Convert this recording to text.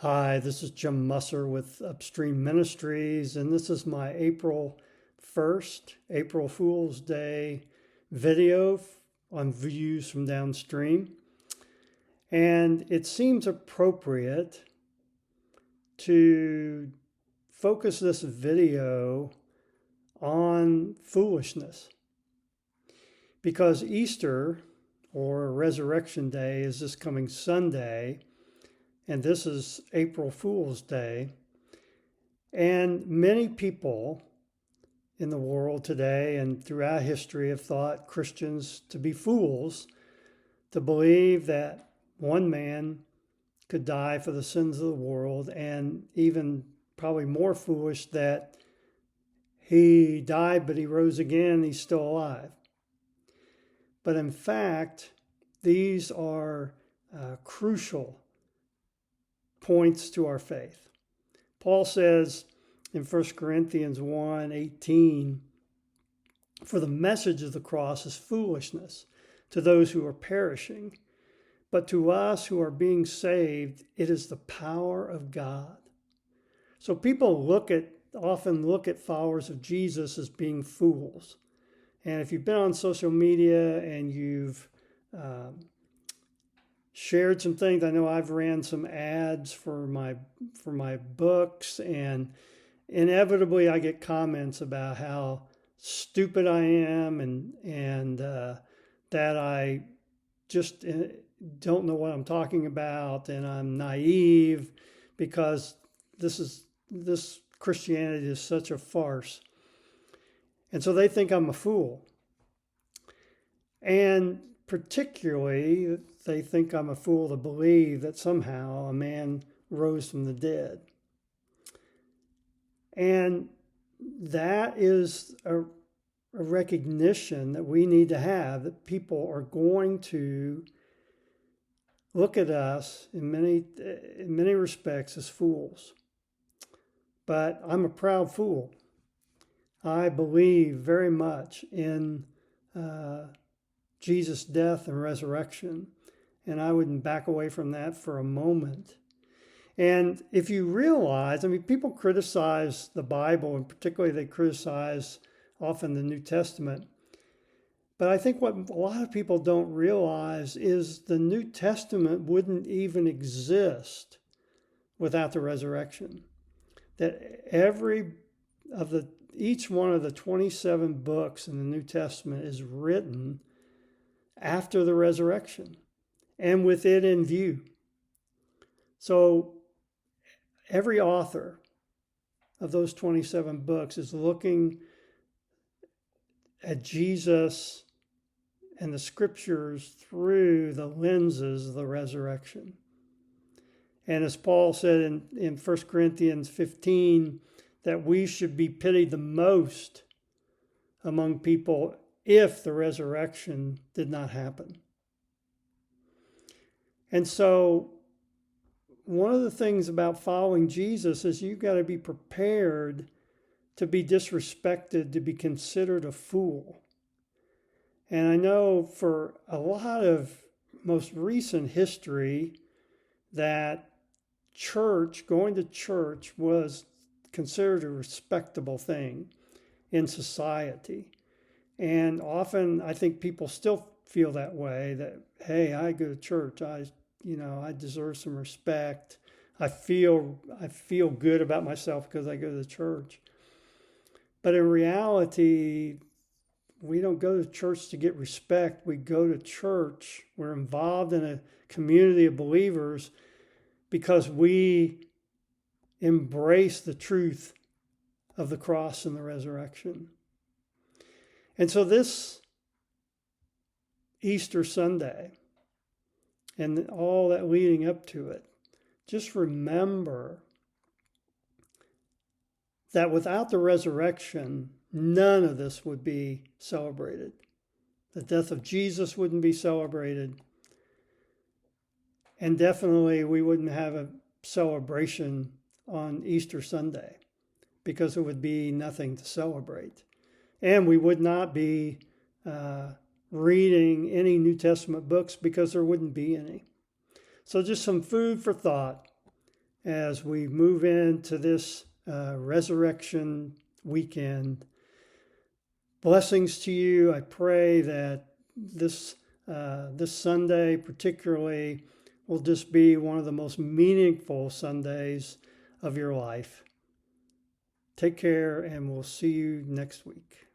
Hi, this is Jim Musser with Upstream Ministries, and this is my April 1st, April Fool's Day video on views from Downstream. And it seems appropriate to focus this video on foolishness because Easter or Resurrection Day is this coming Sunday. And this is April Fool's Day. And many people in the world today and throughout history have thought Christians to be fools, to believe that one man could die for the sins of the world, and even probably more foolish that he died, but he rose again, he's still alive. But in fact, these are crucial points to our faith. Paul says in 1 Corinthians 1:18, "For the message of the cross is foolishness to those who are perishing, but to us who are being saved, it is the power of God." So people often look at followers of Jesus as being fools. And if you've been on social media and you've shared some things. I know I've ran some ads for my books, and inevitably I get comments about how stupid I am and that I just don't know what I'm talking about, and I'm naive because this Christianity is such a farce. And so they think I'm a fool. And particularly, they think I'm a fool to believe that somehow a man rose from the dead. And that is a recognition that we need to have, that people are going to look at us in many respects as fools. But I'm a proud fool. I believe very much in Jesus' death and resurrection, and I wouldn't back away from that for a moment. And if you realize, people criticize the Bible, and particularly they criticize often the New Testament. But I think what a lot of people don't realize is the New Testament wouldn't even exist without the resurrection. That each one of the 27 books in the New Testament is written after the resurrection and with it in view. So every author of those 27 books is looking at Jesus and the scriptures through the lenses of the resurrection. And as Paul said in 1 Corinthians 15, that we should be pitied the most among people if the resurrection did not happen. And so one of the things about following Jesus is you've got to be prepared to be disrespected, to be considered a fool. And I know for a lot of most recent history that going to church was considered a respectable thing in society. And often I think people still feel that way, that, hey, I go to church, I deserve some respect. I feel good about myself because I go to church. But in reality, we don't go to church to get respect. We go to church. We're involved in a community of believers because we embrace the truth of the cross and the resurrection. And so this Easter Sunday and all that leading up to it, just remember that without the resurrection, none of this would be celebrated. The death of Jesus wouldn't be celebrated. And definitely we wouldn't have a celebration on Easter Sunday because it would be nothing to celebrate. And we would not be reading any New Testament books because there wouldn't be any. So just some food for thought. as we move into this resurrection weekend. Blessings to you. I pray that this Sunday particularly will just be one of the most meaningful Sundays of your life. Take care, and we'll see you next week.